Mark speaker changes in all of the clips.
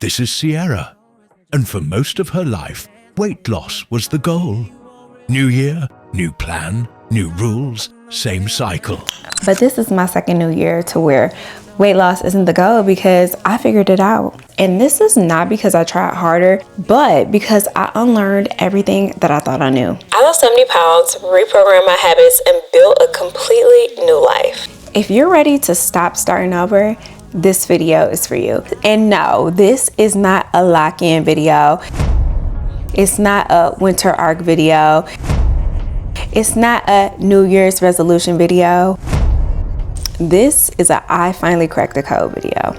Speaker 1: This is Sierra, and for most of her life, weight loss was the goal. New year, new plan, new rules, same cycle.
Speaker 2: But this is my second new year to where weight loss isn't the goal because I figured it out. And this is not because I tried harder, but because I unlearned everything that I thought I knew.
Speaker 3: I lost 70 pounds, reprogrammed my habits, and built a completely new life.
Speaker 2: If you're ready to stop starting over, this video is for you. And no, this is not a lock-in video. It's not a winter arc video. It's not a New Year's resolution video. This is a I finally cracked the code video.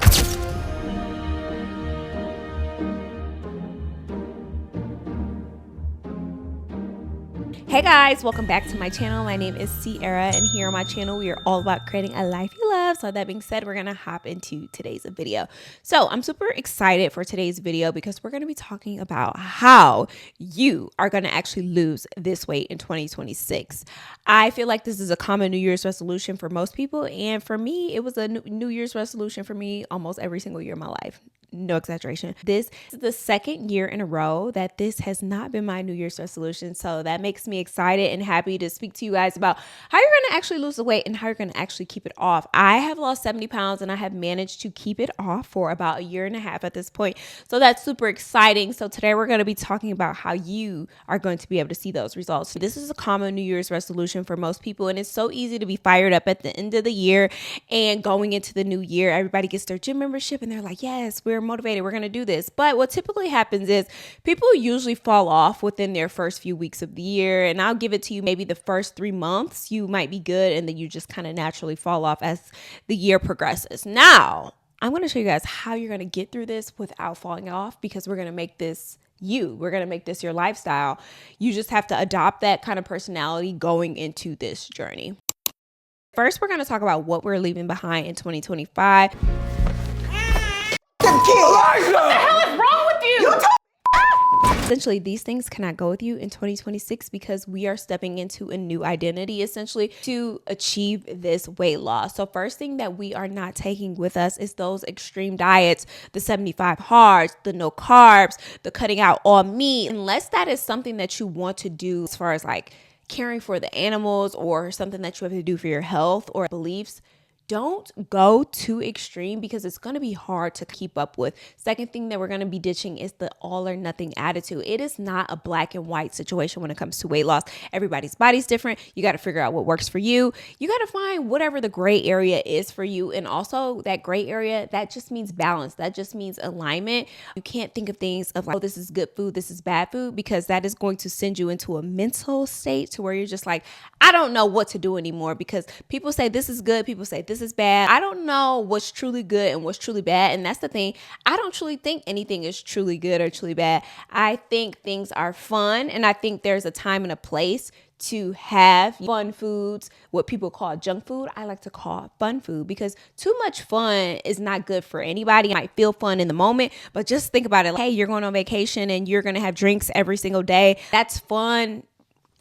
Speaker 2: Hey guys, welcome back to my channel. My name is Sierra, and here on my channel we are all about creating a life you love. So that being said, we're gonna hop into today's video. So I'm super excited for today's video because we're gonna be talking about how you are gonna actually lose this weight in 2026. I feel like this is a common New Year's resolution for most people, and for me it was a New Year's resolution for me almost every single year of my life. No exaggeration. This is the second year in a row that this has not been my New Year's resolution. So that makes me excited and happy to speak to you guys about how you're going to actually lose the weight and how you're going to actually keep it off. I have lost 70 pounds and I have managed to keep it off for about a year and a half at this point. So that's super exciting. So today we're going to be talking about how you are going to be able to see those results. This is a common New Year's resolution for most people, and it's so easy to be fired up at the end of the year and going into the new year. Everybody gets their gym membership and they're like, yes, we're motivated, we're going to do this. But what typically happens is people usually fall off within their first few weeks of the year. And I'll give it to you, maybe the first 3 months you might be good, and then you just kind of naturally fall off as the year progresses. Now, I'm going to show you guys how you're going to get through this without falling off, because we're going to make this we're going to make this your lifestyle. You just have to adopt that kind of personality going into this journey. First, we're going to talk about what we're leaving behind in 2025. What the hell is wrong with you? Essentially, these things cannot go with you in 2026 because we are stepping into a new identity, essentially, to achieve this weight loss. So first thing that we are not taking with us is those extreme diets, the 75 hards, the no carbs, the cutting out all meat. Unless that is something that you want to do as far as like caring for the animals or something that you have to do for your health or beliefs, don't go too extreme because it's going to be hard to keep up with. Second thing that we're going to be ditching is the all or nothing attitude. It is not a black and white situation when it comes to weight loss. Everybody's body's different. You got to figure out what works for you. You got to find whatever the gray area is for you. And also that gray area, that just means balance. That just means alignment. You can't think of things of like, oh, this is good food, this is bad food, because that is going to send you into a mental state to where you're just like, I don't know what to do anymore, because people say this is good, people say this is bad. I don't know what's truly good and what's truly bad. And that's the thing. I don't truly think anything is truly good or truly bad. I think things are fun, and I think there's a time and a place to have fun foods, what people call junk food. I like to call fun food, because too much fun is not good for anybody. You might feel fun in the moment, but just think about it. Like, hey, you're going on vacation and you're going to have drinks every single day. That's fun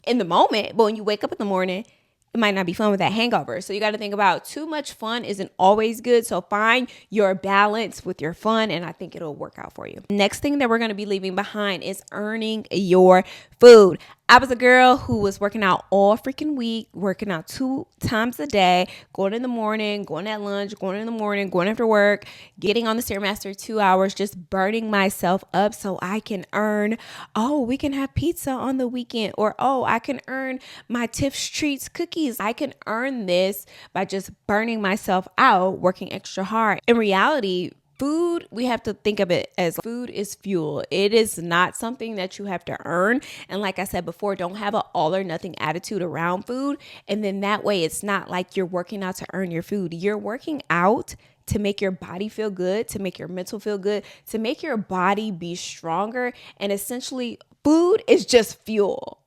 Speaker 2: in the moment, but when you wake up in the morning, it might not be fun with that hangover. So you got to think about too much fun isn't always good. So find your balance with your fun, and I think it'll work out for you. Next thing that we're going to be leaving behind is earning your food. I was a girl who was working out all freaking week, working out 2 times a day, going in the morning, going at lunch, going in the morning, going after work, getting on the Stairmaster 2 hours, just burning myself up so I can earn, oh, we can have pizza on the weekend, or oh, I can earn my Tiff's Treats cookies. I can earn this by just burning myself out, working extra hard. In reality, food, we have to think of it as food is fuel. It is not something that you have to earn. And like I said before, don't have an all or nothing attitude around food. And then that way, it's not like you're working out to earn your food. You're working out to make your body feel good, to make your mental feel good, to make your body be stronger. And essentially, food is just fuel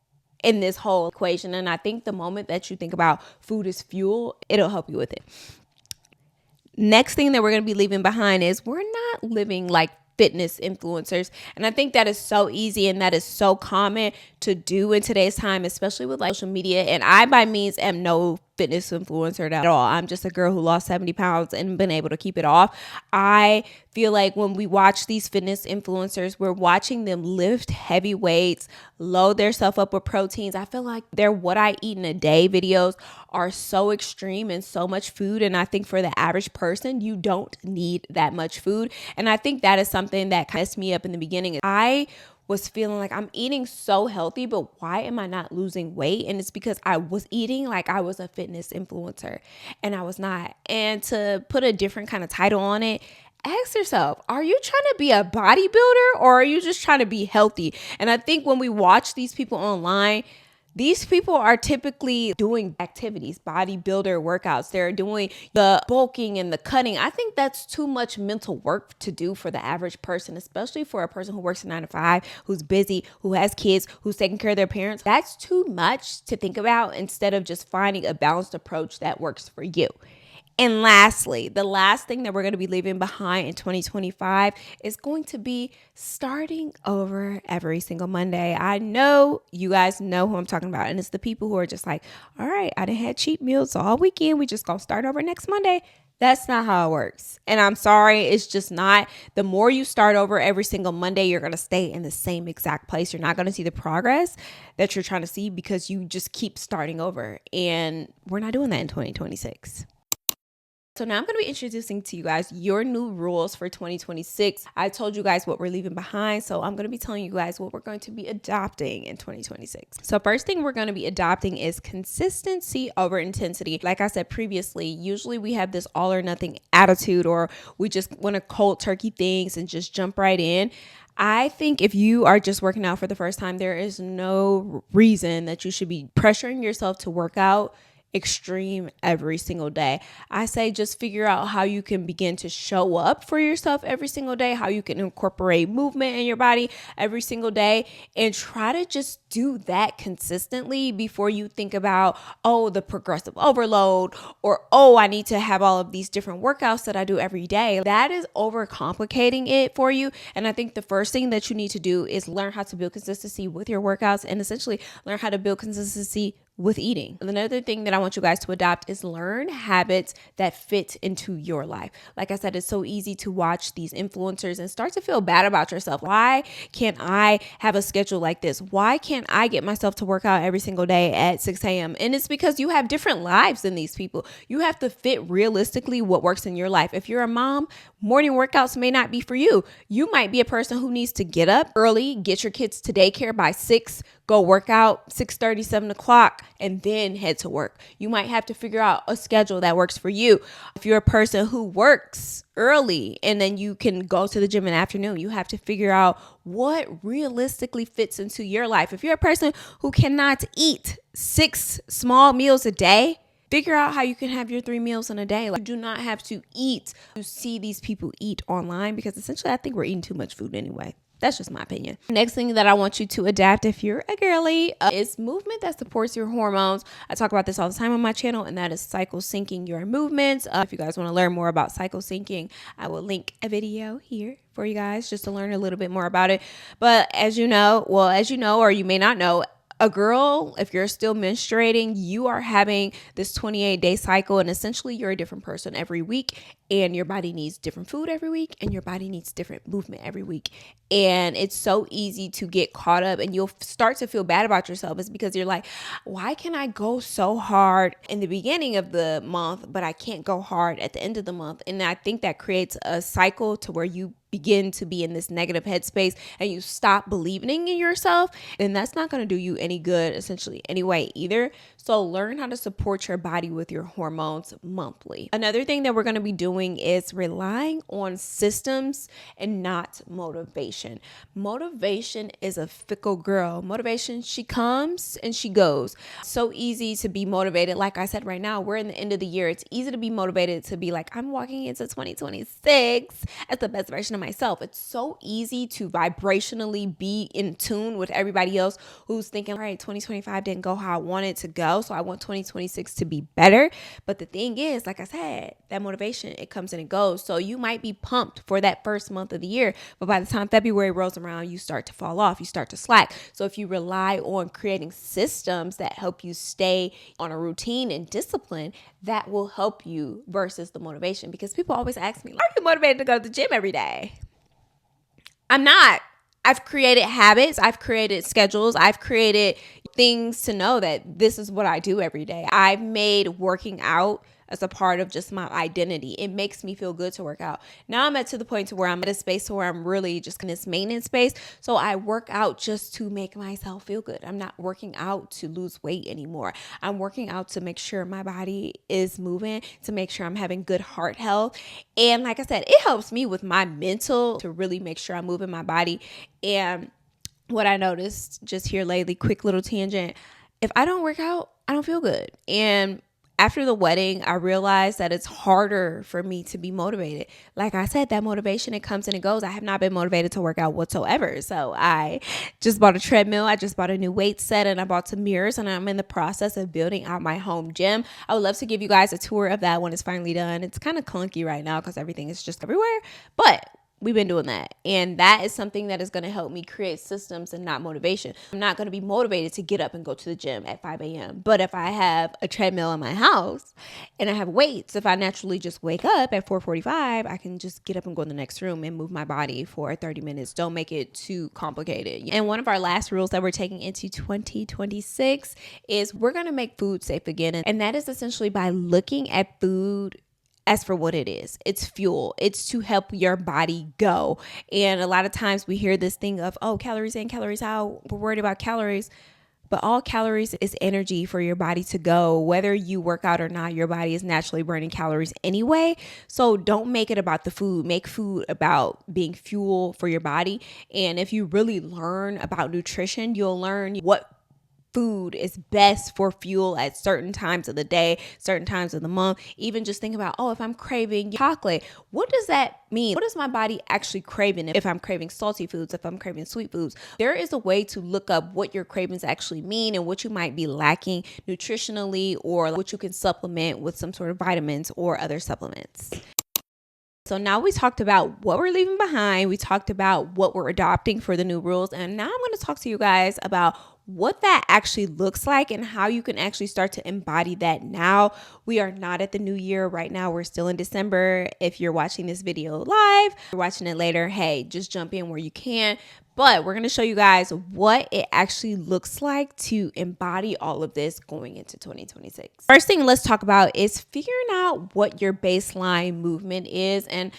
Speaker 2: in this whole equation. And I think the moment that you think about food is fuel, it'll help you with it. Next thing that we're going to be leaving behind is we're not living like fitness influencers. And I think that is so easy and that is so common to do in today's time, especially with like social media. And I by means am no fitness influencer at all. I'm just a girl who lost 70 pounds and been able to keep it off. I feel like when we watch these fitness influencers, we're watching them lift heavy weights, load themselves up with proteins. I feel like their what I eat in a day videos are so extreme and so much food. And I think for the average person, you don't need that much food. And I think that is something that messed me up in the beginning. I was feeling like I'm eating so healthy, but why am I not losing weight? And it's because I was eating like I was a fitness influencer and I was not. And to put a different kind of title on it, ask yourself, are you trying to be a bodybuilder or are you just trying to be healthy? And I think when we watch these people online, these people are typically doing activities, bodybuilder workouts. They're doing the bulking and the cutting. I think that's too much mental work to do for the average person, especially for a person who works a 9 to 5, who's busy, who has kids, who's taking care of their parents. That's too much to think about instead of just finding a balanced approach that works for you. And lastly, the last thing that we're going to be leaving behind in 2025 is going to be starting over every single Monday. I know you guys know who I'm talking about. And it's the people who are just like, all right, I done had cheat meals all weekend. We just going to start over next Monday. That's not how it works. And I'm sorry, it's just not. The more you start over every single Monday, you're going to stay in the same exact place. You're not going to see the progress that you're trying to see because you just keep starting over. And we're not doing that in 2026. So now I'm going to be introducing to you guys your new rules for 2026. I told you guys what we're leaving behind. So I'm going to be telling you guys what we're going to be adopting in 2026. So first thing we're going to be adopting is consistency over intensity. Like I said previously, usually we have this all or nothing attitude, or we just want to cold turkey things and just jump right in. I think if you are just working out for the first time, there is no reason that you should be pressuring yourself to work out extreme every single day. I say just figure out how you can begin to show up for yourself every single day, how you can incorporate movement in your body every single day, and try to just do that consistently before you think about, oh, the progressive overload, or, oh, I need to have all of these different workouts that I do every day. That is overcomplicating it for you. And I think the first thing that you need to do is learn how to build consistency with your workouts and essentially learn how to build consistency with eating. Another thing that I want you guys to adopt is learn habits that fit into your life. Like I said, it's so easy to watch these influencers and start to feel bad about yourself. Why can't I have a schedule like this? Why can't I get myself to work out every single day at 6 a.m.? And it's because you have different lives than these people. You have to fit realistically what works in your life. If you're a mom, morning workouts may not be for you. You might be a person who needs to get up early, get your kids to daycare by 6, go work out 6:30, 7 o'clock, and then head to work. You might have to figure out a schedule that works for you. If you're a person who works early and then you can go to the gym in the afternoon, you have to figure out what realistically fits into your life. If you're a person who cannot eat 6 small meals a day, figure out how you can have your 3 meals in a day. Like, you do not have to eat to see these people eat online, because essentially I think we're eating too much food anyway. That's just my opinion. Next thing that I want you to adapt if you're a girly is movement that supports your hormones. I talk about this all the time on my channel, and that is cycle syncing your movements. If you guys want to learn more about cycle syncing, I will link a video here for you guys just to learn a little bit more about it. But as you know, or you may not know, a girl, if you're still menstruating, you are having this 28-day cycle, and essentially you're a different person every week, and your body needs different food every week, and your body needs different movement every week. And it's so easy to get caught up, and you'll start to feel bad about yourself. It's because you're like, why can I go so hard in the beginning of the month, but I can't go hard at the end of the month? And I think that creates a cycle to where you begin to be in this negative headspace and you stop believing in yourself, and that's not going to do you any good essentially anyway either. So learn how to support your body with your hormones monthly. Another thing that we're going to be doing is relying on systems and not motivation. Motivation is a fickle girl. Motivation, she comes and she goes. So easy to be motivated. Like I said, right now we're in the end of the year. It's easy to be motivated to be like, I'm walking into 2026 as the best version of myself. It's so easy to vibrationally be in tune with everybody else who's thinking, all right, 2025 didn't go how I wanted it to go. go. So I want 2026 to be better. But the thing is, like I said, that motivation, it comes and it goes. So you might be pumped for that first month of the year, but by the time February rolls around, you start to fall off, you start to slack. So if you rely on creating systems that help you stay on a routine and discipline, that will help you versus the motivation. Because people always ask me, are you motivated to go to the gym every day? I'm not. I've created habits. I've created schedules. I've created things to know that this is what I do every day. I've made working out as a part of just my identity. It makes me feel good to work out. Now I'm to the point to where I'm at a space where I'm really just in this maintenance space. So I work out just to make myself feel good. I'm not working out to lose weight anymore. I'm working out to make sure my body is moving, to make sure I'm having good heart health. And like I said, it helps me with my mental to really make sure I'm moving my body. And what I noticed just here lately, quick little tangent, if I don't work out, I don't feel good. And after the wedding, I realized that it's harder for me to be motivated. Like I said, that motivation, it comes and it goes. I have not been motivated to work out whatsoever. So I just bought a treadmill. I just bought a new weight set and I bought some mirrors and I'm in the process of building out my home gym. I would love to give you guys a tour of that when it's finally done. It's kind of clunky right now because everything is just everywhere, but we've been doing that. And that is something that is going to help me create systems and not motivation. I'm not going to be motivated to get up and go to the gym at 5 a.m. But if I have a treadmill in my house and I have weights, if I naturally just wake up at 4:45, I can just get up and go in the next room and move my body for 30 minutes. Don't make it too complicated. And one of our last rules that we're taking into 2026 is we're going to make food safe again. And that is essentially by looking at food as for what it is. It's fuel. It's to help your body go. And a lot of times we hear this thing of, oh, calories in, calories out. We're worried about calories. But all calories is energy for your body to go. Whether you work out or not, your body is naturally burning calories anyway. So don't make it about the food. Make food about being fuel for your body. And if you really learn about nutrition, you'll learn what food is best for fuel at certain times of the day, certain times of the month. Even just think about, oh, if I'm craving chocolate, what does that mean? What is my body actually craving? If I'm craving salty foods, if I'm craving sweet foods, there is a way to look up what your cravings actually mean and what you might be lacking nutritionally or what you can supplement with some sort of vitamins or other supplements. So now we talked about what we're leaving behind. We talked about what we're adopting for the new rules. And now I'm going to talk to you guys about what that actually looks like and how you can actually start to embody that now. We are not at the new year right now. We're still in December. If you're watching this video live, you're watching it later, hey, just jump in where you can. But we're going to show you guys what it actually looks like to embody all of this going into 2026. First thing let's talk about is figuring out what your baseline movement is. And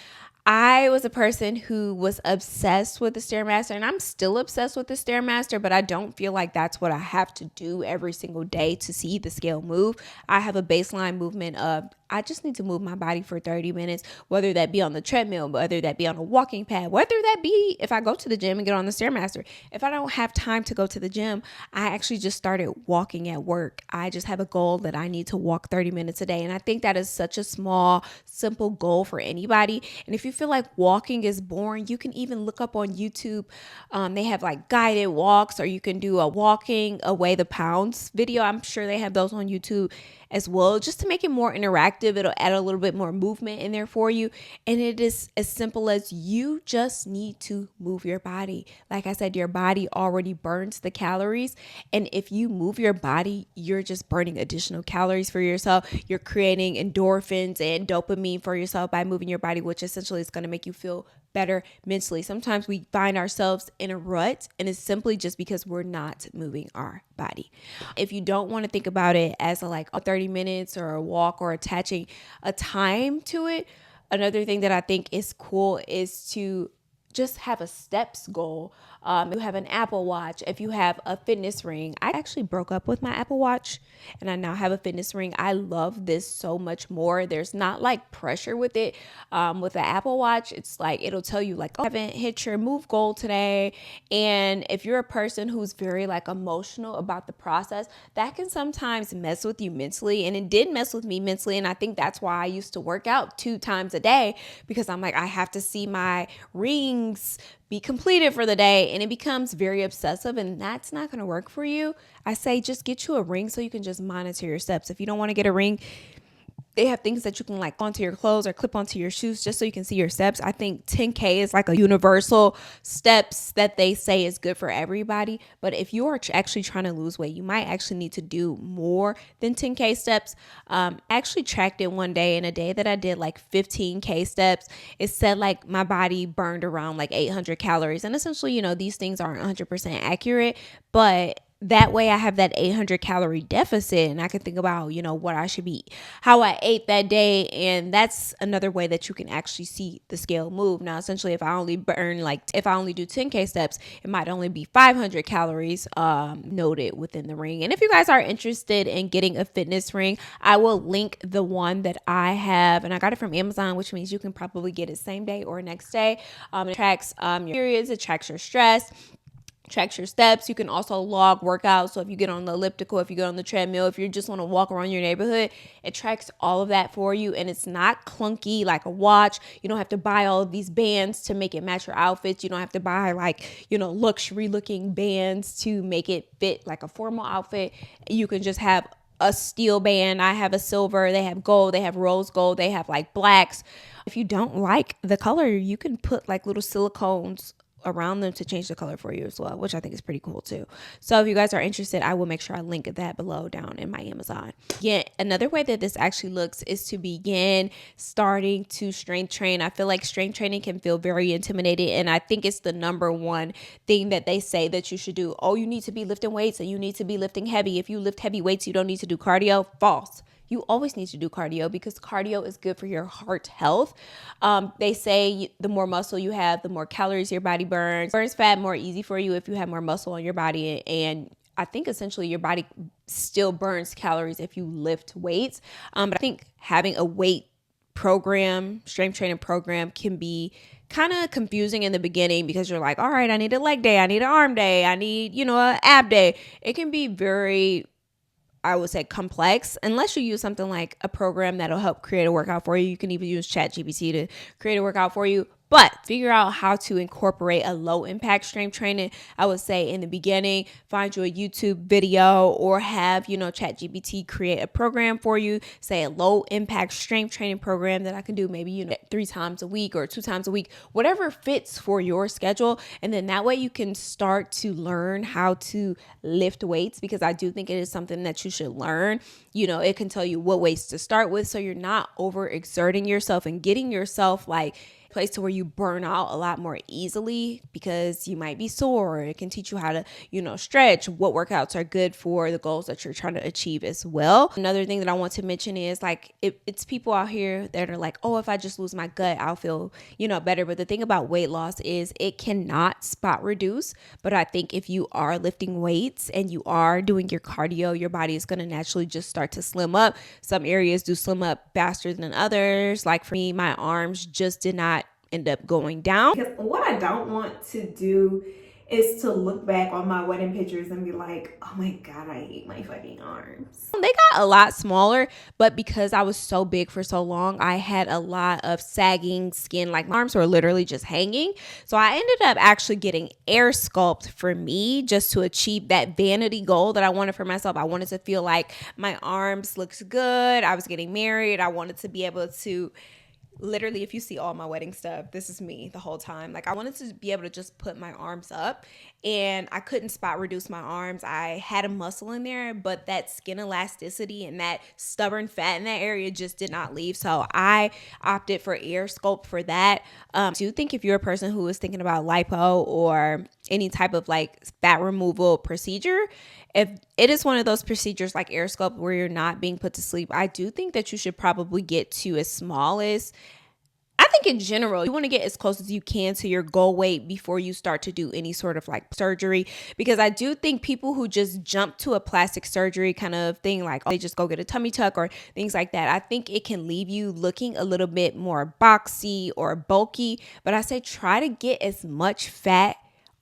Speaker 2: I was a person who was obsessed with the Stairmaster, and I'm still obsessed with the Stairmaster, but I don't feel like that's what I have to do every single day to see the scale move. I have a baseline movement of I just need to move my body for 30 minutes, whether that be on the treadmill, whether that be on a walking pad, whether that be if I go to the gym and get on the Stairmaster. If I don't have time to go to the gym, I actually just started walking at work. I just have a goal that I need to walk 30 minutes a day. And I think that is such a small, simple goal for anybody. And if you feel like walking is boring, you can even look up on YouTube. They have like guided walks, or you can do a walking away the pounds video. I'm sure they have those on YouTube as well, just to make it more interactive. It'll add a little bit more movement in there for you. And it is as simple as you just need to move your body. Like I said, your body already burns the calories. And if you move your body, you're just burning additional calories for yourself. You're creating endorphins and dopamine for yourself by moving your body, which essentially is going to make you feel better mentally. Sometimes we find ourselves in a rut, and it's simply just because we're not moving our body. If you don't want to think about it as like a 30 minutes or a walk or attaching a time to it, another thing that I think is cool is to just have a steps goal. You have an Apple Watch. If you have a fitness ring, I actually broke up with my Apple Watch and I now have a fitness ring. I love this so much more. There's not like pressure with it. With the Apple Watch, it's like, it'll tell you like, oh, I haven't hit your move goal today. And if you're a person who's very like emotional about the process, that can sometimes mess with you mentally. And it did mess with me mentally. And I think that's why I used to work out 2 times a day, because I'm like, I have to see my ring things be completed for the day, and it becomes very obsessive, and that's not going to work for you. I say just get you a ring so you can just monitor your steps. If you don't want to get a ring, they have things that you can like onto your clothes or clip onto your shoes just so you can see your steps. I think 10K is like a universal steps that they say is good for everybody. But if you are actually trying to lose weight, you might actually need to do more than 10K steps. I actually tracked it one day, and a day that I did like 15K steps, it said like my body burned around like 800 calories. And essentially, you know, these things aren't 100% accurate, but that way I have that 800 calorie deficit, and I can think about, you know, what I should be, how I ate that day. And that's another way that you can actually see the scale move. Now, essentially, if I only do 10K steps, it might only be 500 calories noted within the ring. And if you guys are interested in getting a fitness ring, I will link the one that I have, and I got it from Amazon, which means you can probably get it same day or next day. It tracks your periods, it tracks your stress, tracks your steps. You can also log workouts. So if you get on the elliptical, if you get on the treadmill, if you just want to walk around your neighborhood, it tracks all of that for you. And it's not clunky like a watch. You don't have to buy all of these bands to make it match your outfits. You don't have to buy like, you know, luxury looking bands to make it fit like a formal outfit. You can just have a steel band. I have a silver. They have gold. They have rose gold. They have like blacks. If you don't like the color, you can put like little silicones around them to change the color for you as well, which I think is pretty cool too. So if you guys are interested, I will make sure I link that below down in my Amazon. Yeah, another way that this actually looks is to begin starting to strength train. I feel like strength training can feel very intimidating, and I think it's the number one thing that they say that you should do. Oh, you need to be lifting weights and you need to be lifting heavy. If you lift heavy weights, you don't need to do cardio. False. You always need to do cardio because cardio is good for your heart health. They say the more muscle you have, the more calories your body burns. Burns fat more easy for you if you have more muscle on your body. And I think essentially your body still burns calories if you lift weights. But I think having a weight program, strength training program, can be kind of confusing in the beginning because you're like, all right, I need a leg day, I need an arm day, I need, you know, an ab day. It can be very, I would say, complex unless you use something like a program that'll help create a workout for you. You can even use ChatGPT to create a workout for you. But figure out how to incorporate a low impact strength training. I would say in the beginning, find you a YouTube video or have, you know, ChatGPT create a program for you, say a low impact strength training program that I can do maybe, you know, 3 times a week or 2 times a week, whatever fits for your schedule. And then that way you can start to learn how to lift weights, because I do think it is something that you should learn. You know, it can tell you what weights to start with so you're not overexerting yourself and getting yourself like place to where you burn out a lot more easily because you might be sore. It can teach you how to, you know, stretch, what workouts are good for the goals that you're trying to achieve as well. Another thing that I want to mention is like, it's people out here that are like, oh, if I just lose my gut, I'll feel, you know, better. But the thing about weight loss is it cannot spot reduce. But I think if you are lifting weights and you are doing your cardio, your body is going to naturally just start to slim up. Some areas do slim up faster than others. Like for me, my arms just did not end up going down.
Speaker 4: Because what I don't want to do is to look back on my wedding pictures and be like, oh my God, I hate my fucking arms.
Speaker 2: They got a lot smaller, but because I was so big for so long, I had a lot of sagging skin. Like my arms were literally just hanging. So I ended up actually getting air sculpt for me just to achieve that vanity goal that I wanted for myself. I wanted to feel like my arms looked good. I was getting married. I wanted to be able to literally, if you see all my wedding stuff, this is me the whole time. Like I wanted to be able to just put my arms up, and I couldn't spot reduce my arms. I had a muscle in there, but that skin elasticity and that stubborn fat in that area just did not leave. So I opted for air sculpt for that. I do think if you're a person who is thinking about lipo or any type of like fat removal procedure, if it is one of those procedures like air sculpt where you're not being put to sleep, I do think that you should probably get to as small as, I think in general, you want to get as close as you can to your goal weight before you start to do any sort of like surgery. Because I do think people who just jump to a plastic surgery kind of thing, like, oh, they just go get a tummy tuck or things like that, I think it can leave you looking a little bit more boxy or bulky. But I say try to get as much fat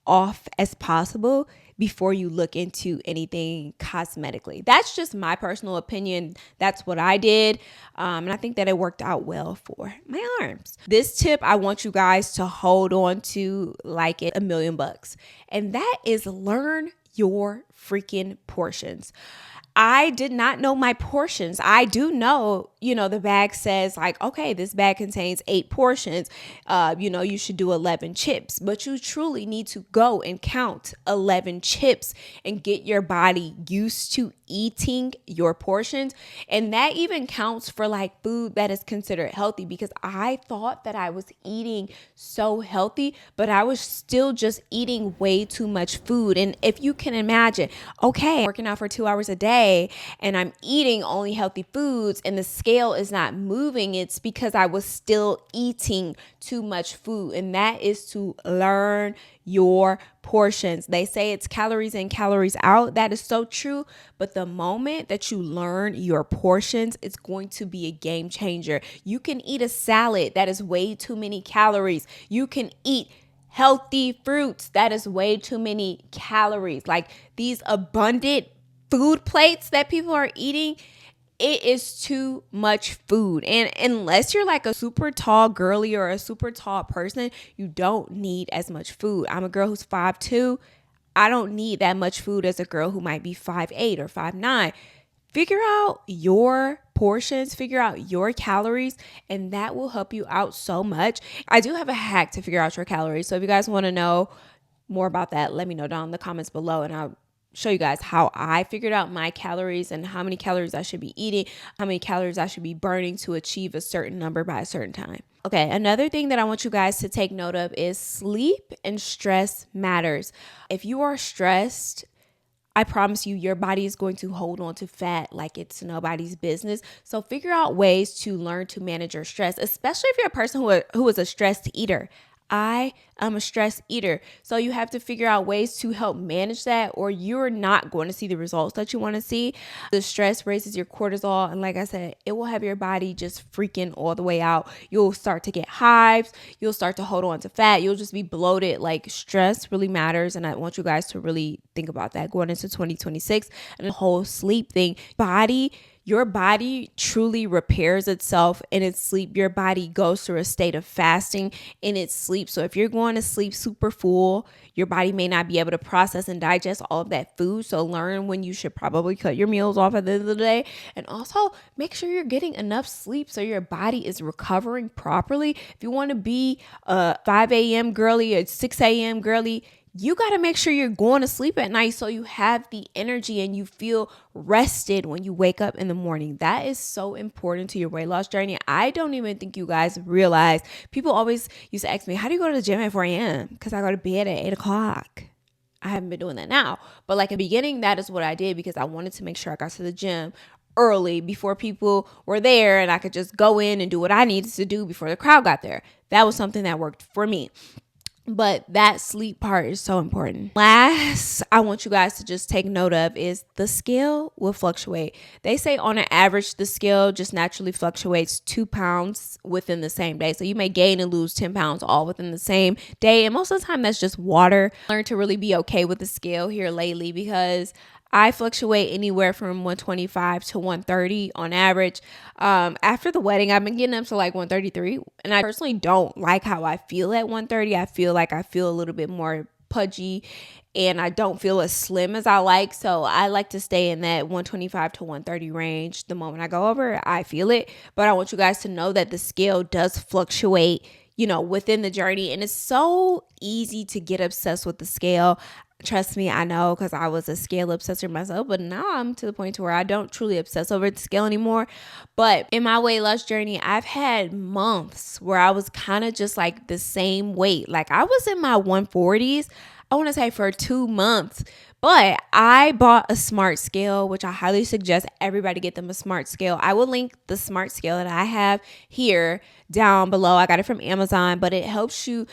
Speaker 2: off as possible, before you look into anything cosmetically. That's just my personal opinion. That's what I did. And I think that it worked out well for my arms. This tip I want you guys to hold on to like it $1,000,000. And that is learn your freaking portions. I did not know my portions. I do know, the bag says like, okay, this bag contains 8 portions. You should do 11 chips, but you truly need to go and count 11 chips and get your body used to eating your portions. And that even counts for like food that is considered healthy, because I thought that I was eating so healthy, but I was still just eating way too much food. And if you can imagine, okay, I'm working out for 2 hours a day and I'm eating only healthy foods and the scale is not moving, it's because I was still eating too much food. And that is to learn your portions. They say it's calories in, calories out. That is so true. But the moment that you learn your portions, it's going to be a game changer. You can eat a salad that is way too many calories. You can eat healthy fruits that is way too many calories. Like these abundant food plates that people are eating, it is too much food. And unless you're like a super tall girly or a super tall person, you don't need as much food. I'm a girl who's 5'2". I don't need that much food as a girl who might be 5'8" or 5'9". Figure out your portions, figure out your calories, and that will help you out so much. I do have a hack to figure out your calories. So if you guys want to know more about that, let me know down in the comments below, and I'll show you guys how I figured out my calories and how many calories I should be eating, how many calories I should be burning to achieve a certain number by a certain time. Okay, another thing that I want you guys to take note of is sleep and stress matters. If you are stressed, I promise you, your body is going to hold on to fat like it's nobody's business. So figure out ways to learn to manage your stress, especially if you're a person who is a stressed eater. I am a stress eater. So you have to figure out ways to help manage that, or you're not going to see the results that you want to see. The stress raises your cortisol. And like I said, it will have your body just freaking all the way out. You'll start to get hives. You'll start to hold on to fat. You'll just be bloated. Like stress really matters. And I want you guys to really think about that going into 2026 and the whole sleep thing. Your body truly repairs itself in its sleep. Your body goes through a state of fasting in its sleep. So if you're going to sleep super full, your body may not be able to process and digest all of that food. So learn when you should probably cut your meals off at the end of the day. And also make sure you're getting enough sleep so your body is recovering properly. If you want to be a 5 a.m. girly or 6 a.m. girly, you got to make sure you're going to sleep at night so you have the energy and you feel rested when you wake up in the morning. That is so important to your weight loss journey. I don't even think you guys realize. People always used to ask me, how do you go to the gym at 4 a.m.? Because I go to bed at 8 o'clock. I haven't been doing that now. But like in the beginning, that is what I did because I wanted to make sure I got to the gym early before people were there and I could just go in and do what I needed to do before the crowd got there. That was something that worked for me. But that sleep part is so important. Last, I want you guys to just take note of is the scale will fluctuate. They say on an average, the scale just naturally fluctuates 2 pounds within the same day. So you may gain and lose 10 pounds all within the same day. And most of the time that's just water. Learn to really be okay with the scale here lately because I fluctuate anywhere from 125 to 130 on average. After the wedding, I've been getting up to like 133. And I personally don't like how I feel at 130. I feel like I feel a little bit more pudgy and I don't feel as slim as I like. So I like to stay in that 125 to 130 range. The moment I go over, I feel it. But I want you guys to know that the scale does fluctuate, within the journey. And it's so easy to get obsessed with the scale. Trust me, I know because I was a scale obsessor myself, but now I'm to the point to where I don't truly obsess over the scale anymore. But in my weight loss journey, I've had months where I was kind of just like the same weight. Like I was in my 140s, I want to say for 2 months. But I bought a smart scale, which I highly suggest everybody get them a smart scale. I will link the smart scale that I have here down below. I got it from Amazon, but it helps you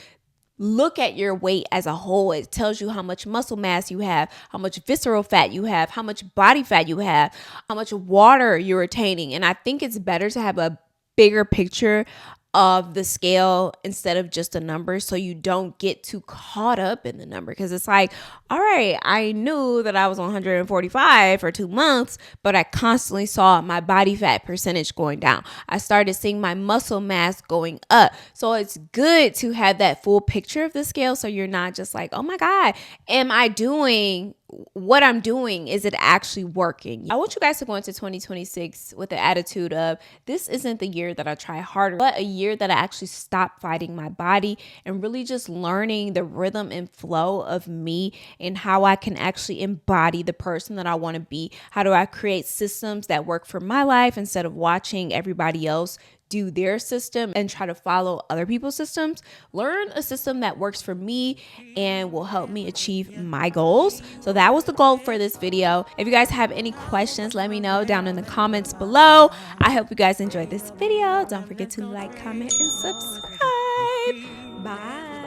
Speaker 2: look at your weight as a whole. It tells you how much muscle mass you have, how much visceral fat you have, how much body fat you have, how much water you're retaining. And I think it's better to have a bigger picture of the scale instead of just a number, so you don't get too caught up in the number. Because it's like, all right, I knew that I was on 145 for 2 months, but I constantly saw my body fat percentage going down. I started seeing my muscle mass going up. So it's good to have that full picture of the scale, so you're not just like, oh my God, am I doing what I'm doing? Is it actually working? I want you guys to go into 2026 with the attitude of, this isn't the year that I try harder, but a year that I actually stop fighting my body and really just learning the rhythm and flow of me and how I can actually embody the person that I want to be. How do I create systems that work for my life instead of watching everybody else do their system and try to follow other people's systems? Learn a system that works for me and will help me achieve my goals. So that was the goal for this video. If you guys have any questions, let me know down in the comments below. I hope you guys enjoyed this video. Don't forget to like, comment, and subscribe. Bye.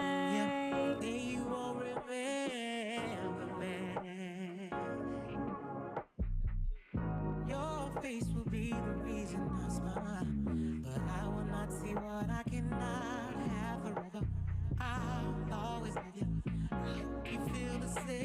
Speaker 5: Face will be the reason I smile, but I will not see what I cannot have forever. I'll always love you. You feel the same.